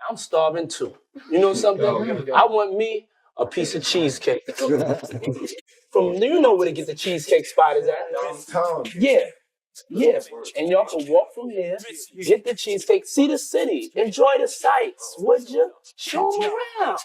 I'm starving too. You know something? I want me a piece of cheesecake. From, you know where to get the cheesecake spot is at? Yeah. Yeah, and y'all can walk from here, get the cheesecake, see the city, enjoy the sights, would you? Show them around.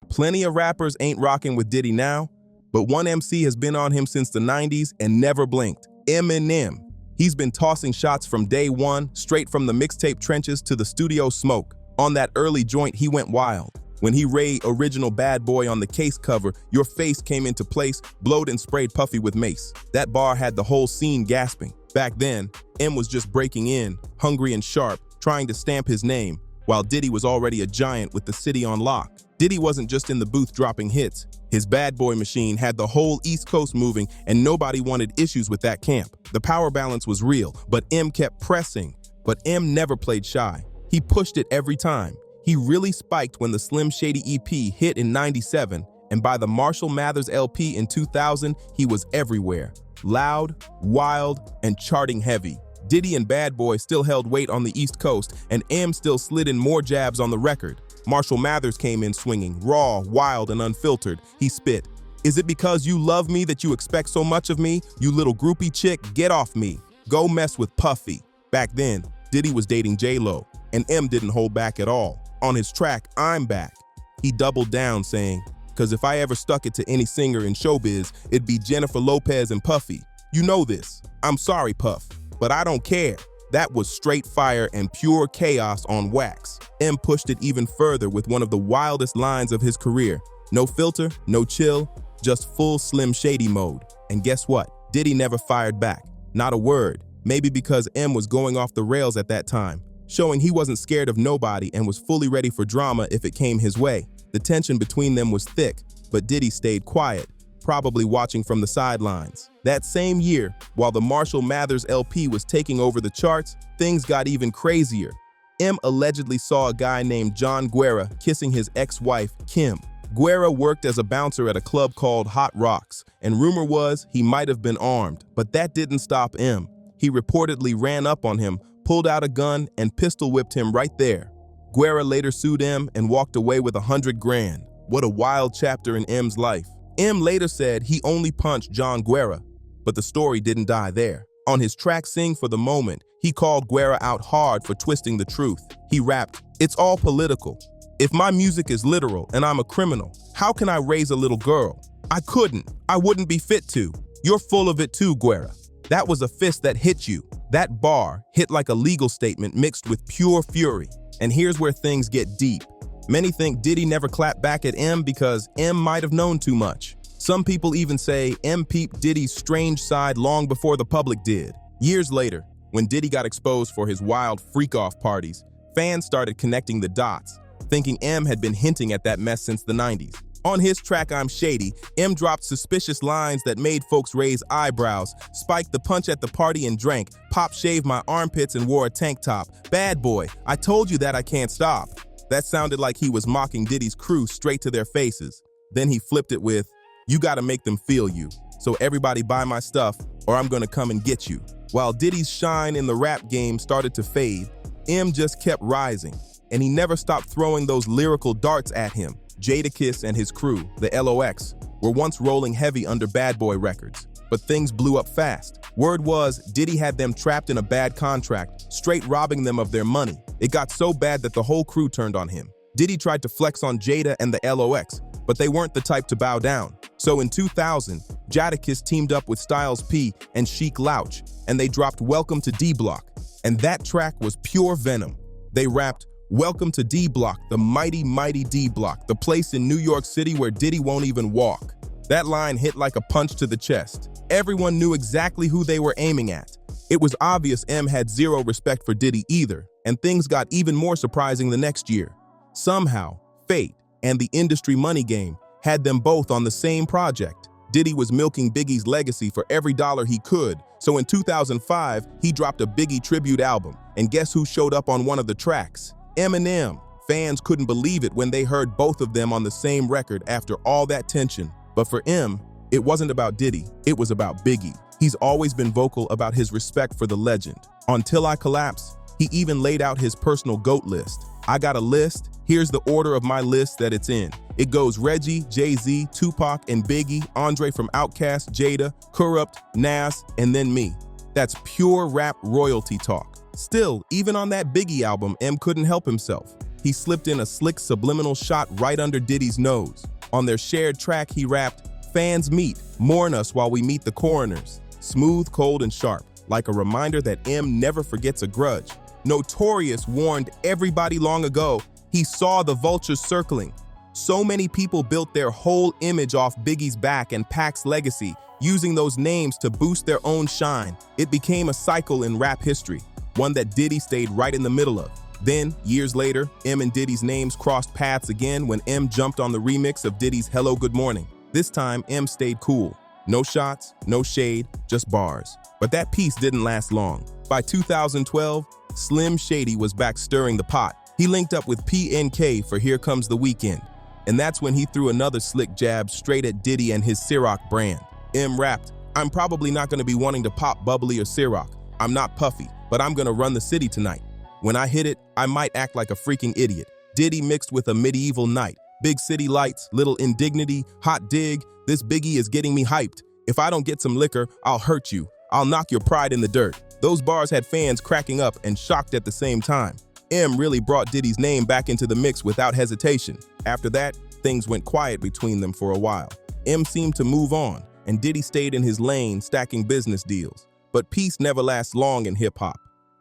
Plenty of rappers ain't rocking with Diddy now, but one MC has been on him since the 90s and never blinked. Eminem. He's been tossing shots from day one, straight from the mixtape trenches to the studio smoke. On that early joint, he went wild. When he raid original Bad Boy on the case cover, your face came into place, blowed and sprayed Puffy with mace. That bar had the whole scene gasping. Back then, M was just breaking in, hungry and sharp, trying to stamp his name, while Diddy was already a giant with the city on lock. Diddy wasn't just in the booth dropping hits. His Bad Boy machine had the whole East Coast moving, and nobody wanted issues with that camp. The power balance was real, but M kept pressing. But M never played shy. He pushed it every time. He really spiked when the Slim Shady EP hit in '97, and by the Marshall Mathers LP in 2000, he was everywhere. Loud, wild, and charting heavy. Diddy and Bad Boy still held weight on the East Coast, and M still slid in more jabs on the record. Marshall Mathers came in swinging, raw, wild, and unfiltered. He spit, "Is it because you love me that you expect so much of me? You little groupie chick, get off me. Go mess with Puffy." Back then, Diddy was dating J-Lo, and M didn't hold back at all. On his track, "I'm Back," he doubled down saying, "Cause if I ever stuck it to any singer in showbiz, it'd be Jennifer Lopez and Puffy. You know this. I'm sorry, Puff, but I don't care." That was straight fire and pure chaos on wax. M pushed it even further with one of the wildest lines of his career. No filter, no chill, just full Slim Shady mode. And guess what? Diddy never fired back. Not a word. Maybe because M was going off the rails at that time, showing he wasn't scared of nobody and was fully ready for drama if it came his way. The tension between them was thick, but Diddy stayed quiet, probably watching from the sidelines. That same year, while the Marshall Mathers LP was taking over the charts, things got even crazier. M allegedly saw a guy named John Guerra kissing his ex-wife, Kim. Guerra worked as a bouncer at a club called Hot Rocks, and rumor was he might have been armed, but that didn't stop M. He reportedly ran up on him, pulled out a gun, and pistol whipped him right there. Guerra later sued M and walked away with 100 grand. What a wild chapter in M's life. M later said he only punched John Guerra, but the story didn't die there. On his track Sing for the Moment, he called Guerra out hard for twisting the truth. He rapped, "It's all political. If my music is literal and I'm a criminal, how can I raise a little girl? I couldn't. I wouldn't be fit to. You're full of it too, Guerra." That was a fist that hit you. That bar hit like a legal statement mixed with pure fury. And here's where things get deep. Many think Diddy never clapped back at M because M might have known too much. Some people even say M peeped Diddy's strange side long before the public did. Years later, when Diddy got exposed for his wild freak-off parties, fans started connecting the dots, thinking M had been hinting at that mess since the 90s. On his track I'm Shady, M dropped suspicious lines that made folks raise eyebrows, spiked the punch at the party and drank, pop shaved my armpits and wore a tank top. Bad boy, I told you that I can't stop. That sounded like he was mocking Diddy's crew straight to their faces. Then he flipped it with, "You gotta make them feel you. So everybody buy my stuff or I'm gonna come and get you." While Diddy's shine in the rap game started to fade, M just kept rising, and he never stopped throwing those lyrical darts at him. Jadakiss and his crew, the LOX, were once rolling heavy under Bad Boy Records, but things blew up fast. Word was Diddy had them trapped in a bad contract, straight robbing them of their money. It got so bad that the whole crew turned on him. Diddy tried to flex on Jada and the LOX, but they weren't the type to bow down. So in 2000, Jadakiss teamed up with Styles P and Chic Louch, and they dropped Welcome to D-Block. And that track was pure venom. They rapped, "Welcome to D-Block, the mighty, mighty D-Block, the place in New York City where Diddy won't even walk." That line hit like a punch to the chest. Everyone knew exactly who they were aiming at. It was obvious M had zero respect for Diddy either, and things got even more surprising the next year. Somehow, fate and the industry money game had them both on the same project. Diddy was milking Biggie's legacy for every dollar he could, so in 2005, he dropped a Biggie tribute album, and guess who showed up on one of the tracks? Eminem. Fans couldn't believe it when they heard both of them on the same record after all that tension. But for M, it wasn't about Diddy, it was about Biggie. He's always been vocal about his respect for the legend. On Till I Collapse, he even laid out his personal GOAT list. "I got a list, Here's the order of my list that it's in. It goes Reggie, Jay-Z, Tupac, and Biggie, Andre from Outkast, Jada, Corrupt, Nas, and then me. That's pure rap royalty talk. Still, even on that Biggie album, M couldn't help himself. He slipped in a slick subliminal shot right under Diddy's nose. On their shared track, he rapped, "Fans meet, mourn us while we meet the coroners." Smooth, cold, and sharp, like a reminder that M never forgets a grudge. Notorious warned everybody long ago he saw the vultures circling. So many people built their whole image off Biggie's back and Pac's legacy, using those names to boost their own shine. It became a cycle in rap history, one that Diddy stayed right in the middle of. Then, years later, M and Diddy's names crossed paths again when M jumped on the remix of Diddy's Hello Good Morning. This time, M stayed cool. No shots, no shade, just bars. But that piece didn't last long. By 2012, Slim Shady was back stirring the pot. He linked up with PNK for Here Comes the Weekend. And that's when he threw another slick jab straight at Diddy and his Ciroc brand. M rapped, "I'm probably not gonna be wanting to pop bubbly or Ciroc. I'm not puffy, but I'm gonna run the city tonight. When I hit it, I might act like a freaking idiot." Diddy mixed with a medieval night. Big city lights, little indignity, hot dig. This Biggie is getting me hyped. If I don't get some liquor, I'll hurt you. I'll knock your pride in the dirt. Those bars had fans cracking up and shocked at the same time. M really brought Diddy's name back into the mix without hesitation. After that, things went quiet between them for a while. M seemed to move on, and Diddy stayed in his lane stacking business deals. But peace never lasts long in hip-hop.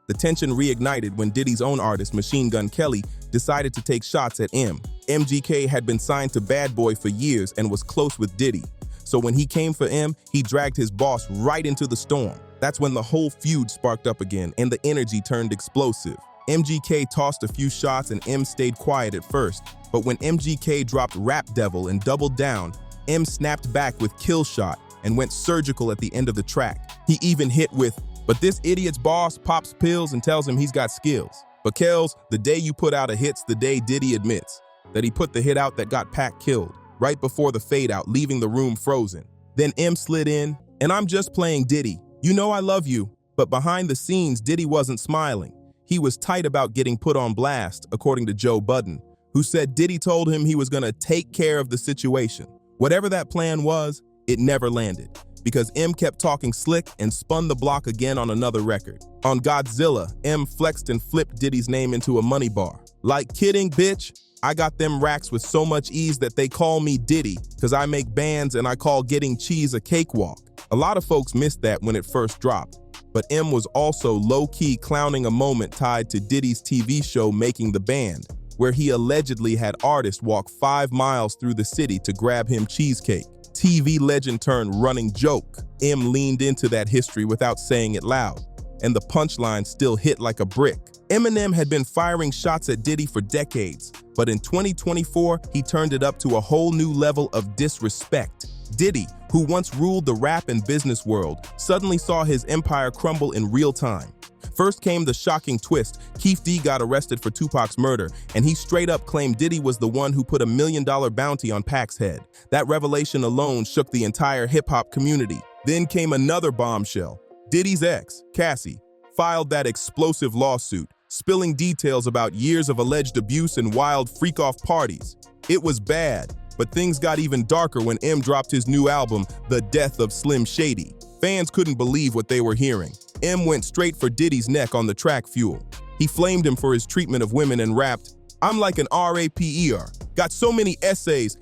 The tension reignited when Diddy's own artist, Machine Gun Kelly, decided to take shots at M. MGK had been signed to Bad Boy for years and was close with Diddy. So when he came for M, he dragged his boss right into the storm. That's when the whole feud sparked up again and the energy turned explosive. MGK tossed a few shots and M stayed quiet at first, but when MGK dropped Rap Devil and doubled down, M snapped back with Kill Shot and went surgical at the end of the track. He even hit with, "But this idiot's boss pops pills and tells him he's got skills." But Kells, the day you put out a hit's the day Diddy admits that he put the hit out that got Pac killed, right before the fade out, leaving the room frozen. Then M slid in, "And I'm just playing Diddy. You know I love you." But behind the scenes, Diddy wasn't smiling. He was tight about getting put on blast, according to Joe Budden, who said Diddy told him he was gonna take care of the situation. Whatever that plan was, it never landed, because M kept talking slick and spun the block again on another record. On Godzilla, M flexed and flipped Diddy's name into a money bar. "Like kidding, bitch? I got them racks with so much ease that they call me Diddy, cause I make bands and I call getting cheese a cakewalk." A lot of folks missed that when it first dropped, but M was also low-key clowning a moment tied to Diddy's TV show Making the Band, where he allegedly had artists walk 5 miles through the city to grab him cheesecake. TV legend turned running joke. M leaned into that history without saying it loud, and the punchline still hit like a brick. Eminem had been firing shots at Diddy for decades, but in 2024, he turned it up to a whole new level of disrespect. Diddy, who once ruled the rap and business world, suddenly saw his empire crumble in real time. First came the shocking twist. Keith D got arrested for Tupac's murder, and he straight up claimed Diddy was the one who put $1 million bounty on Pac's head. That revelation alone shook the entire hip-hop community. Then came another bombshell. Diddy's ex, Cassie, filed that explosive lawsuit, spilling details about years of alleged abuse and wild freak-off parties. It was bad, but things got even darker when M dropped his new album, The Death of Slim Shady. Fans couldn't believe what they were hearing. M went straight for Diddy's neck on the track Fuel. He flamed him for his treatment of women and rapped, "I'm like an R-A-P-E-R. Got so many essays.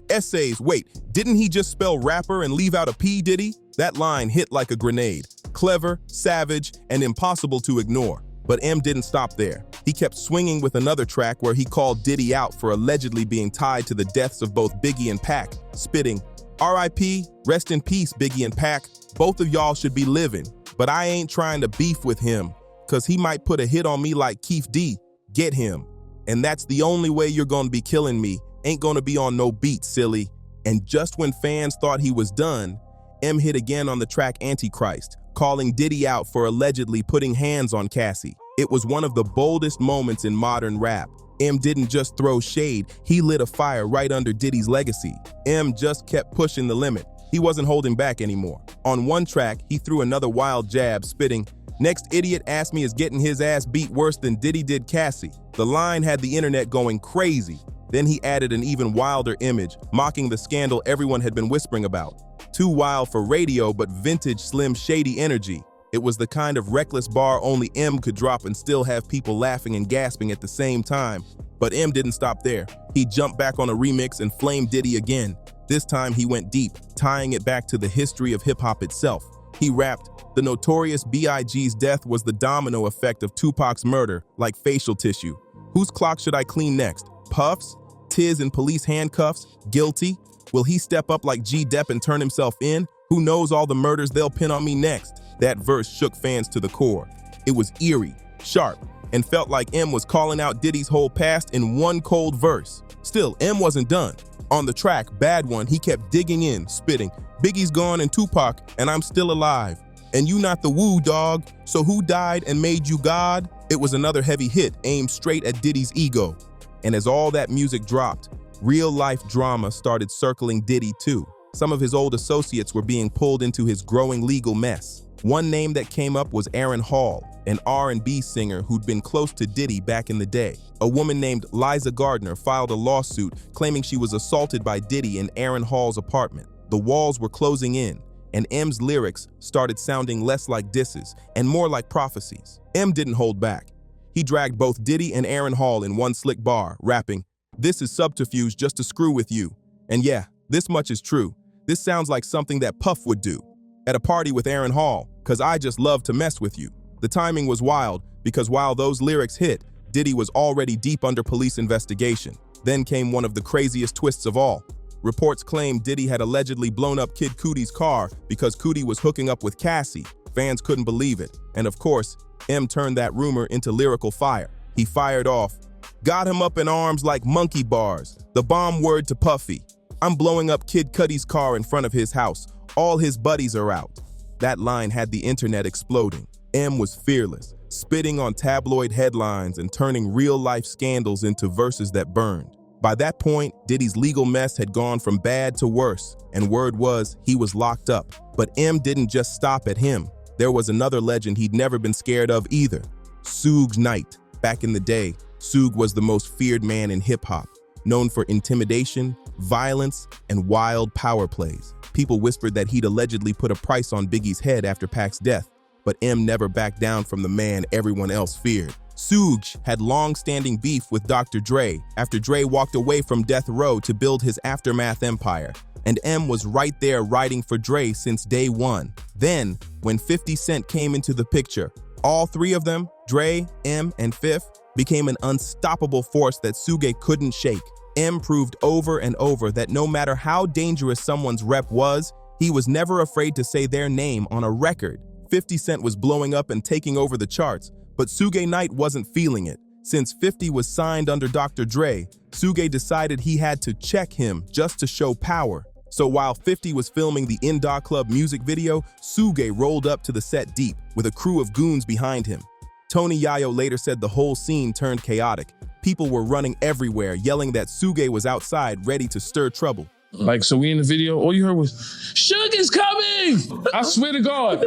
Wait, didn't he just spell rapper and leave out a P, Diddy?" That line hit like a grenade. Clever, savage, and impossible to ignore. But M didn't stop there. He kept swinging with another track where he called Diddy out for allegedly being tied to the deaths of both Biggie and Pac, spitting, "R.I.P., rest in peace, Biggie and Pac. Both of y'all should be living, but I ain't trying to beef with him, cause he might put a hit on me like Keith D. Get him. And that's the only way you're gonna be killing me. Ain't gonna be on no beat, silly." And just when fans thought he was done, M hit again on the track Antichrist, calling Diddy out for allegedly putting hands on Cassie. It was one of the boldest moments in modern rap. M didn't just throw shade, he lit a fire right under Diddy's legacy. M just kept pushing the limit. He wasn't holding back anymore. On one track, he threw another wild jab, spitting, "Next idiot asked me is getting his ass beat worse than Diddy did Cassie." The line had the internet going crazy. Then he added an even wilder image, mocking the scandal everyone had been whispering about. Too wild for radio, but vintage Slim Shady energy. It was the kind of reckless bar only M could drop and still have people laughing and gasping at the same time. But M didn't stop there. He jumped back on a remix and flamed Diddy again. This time he went deep, tying it back to the history of hip-hop itself. He rapped, "The notorious B.I.G's death was the domino effect of Tupac's murder, like facial tissue. Whose clock should I clean next? Puff's? Tiz in police handcuffs? Guilty? Will he step up like G. Depp and turn himself in? Who knows all the murders they'll pin on me next?" That verse shook fans to the core. It was eerie, sharp, and felt like M was calling out Diddy's whole past in one cold verse. Still, M wasn't done. On the track, Bad One, he kept digging in, spitting, "Biggie's gone and Tupac, and I'm still alive. And you not the woo, dog, so who died and made you God?" It was another heavy hit aimed straight at Diddy's ego. And as all that music dropped, real-life drama started circling Diddy too. Some of his old associates were being pulled into his growing legal mess. One name that came up was Aaron Hall, an R&B singer who'd been close to Diddy back in the day. A woman named Liza Gardner filed a lawsuit claiming she was assaulted by Diddy in Aaron Hall's apartment. The walls were closing in, and M's lyrics started sounding less like disses and more like prophecies. M didn't hold back. He dragged both Diddy and Aaron Hall in one slick bar, rapping, "This is subterfuge just to screw with you. And yeah, this much is true. This sounds like something that Puff would do at a party with Aaron Hall, 'cause I just love to mess with you." The timing was wild because while those lyrics hit, Diddy was already deep under police investigation. Then came one of the craziest twists of all. Reports claimed Diddy had allegedly blown up Kid Cudi's car because Cudi was hooking up with Cassie. Fans couldn't believe it. And of course, M turned that rumor into lyrical fire. He fired off, "Got him up in arms like monkey bars. The bomb word to Puffy. I'm blowing up Kid Cudi's car in front of his house. All his buddies are out." That line had the internet exploding. M was fearless, spitting on tabloid headlines and turning real-life scandals into verses that burned. By that point, Diddy's legal mess had gone from bad to worse, and word was he was locked up. But M didn't just stop at him. There was another legend he'd never been scared of either, Suge Knight. Back in the day, Suge was the most feared man in hip-hop, known for intimidation, violence, and wild power plays. People whispered that he'd allegedly put a price on Biggie's head after Pac's death, but M never backed down from the man everyone else feared. Suge had long-standing beef with Dr. Dre after Dre walked away from death row to build his Aftermath empire, and M was right there riding for Dre since day one. Then, when 50 Cent came into the picture, all three of them, Dre, M, and Fifth, became an unstoppable force that Suge couldn't shake. M proved over and over that no matter how dangerous someone's rep was, he was never afraid to say their name on a record. 50 Cent was blowing up and taking over the charts, but Suge Knight wasn't feeling it. Since 50 was signed under Dr. Dre, Suge decided he had to check him just to show power. So while 50 was filming the In Da Club music video, Suge rolled up to the set deep, with a crew of goons behind him. Tony Yayo later said the whole scene turned chaotic. People were running everywhere, yelling that Suge was outside, ready to stir trouble. Like, so we in the video, all you heard was, "Suge is coming!" I swear to God.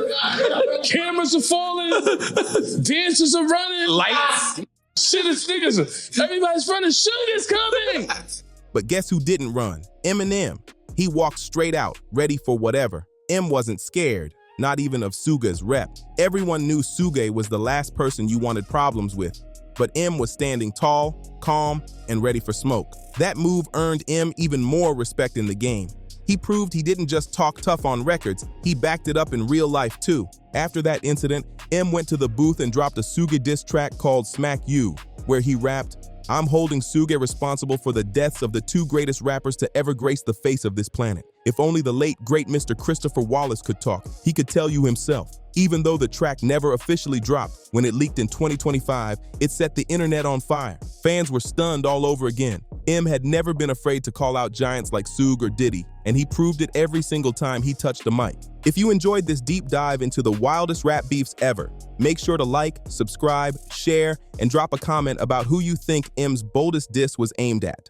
Cameras are falling, dancers are running, lights. Shit is niggas. Everybody's running, "Suge is coming!" But guess who didn't run? Eminem. He walked straight out, ready for whatever. M wasn't scared, not even of Suge's rep. Everyone knew Suge was the last person you wanted problems with. But M was standing tall, calm, and ready for smoke. That move earned M even more respect in the game. He proved he didn't just talk tough on records, he backed it up in real life too. After that incident, M went to the booth and dropped a Suge diss track called Smack You, where he rapped, "I'm holding Suge responsible for the deaths of the two greatest rappers to ever grace the face of this planet. If only the late, great Mr. Christopher Wallace could talk, he could tell you himself." Even though the track never officially dropped, when it leaked in 2025, it set the internet on fire. Fans were stunned all over again. M had never been afraid to call out giants like Suge or Diddy, and he proved it every single time he touched the mic. If you enjoyed this deep dive into the wildest rap beefs ever, make sure to like, subscribe, share, and drop a comment about who you think M's boldest diss was aimed at.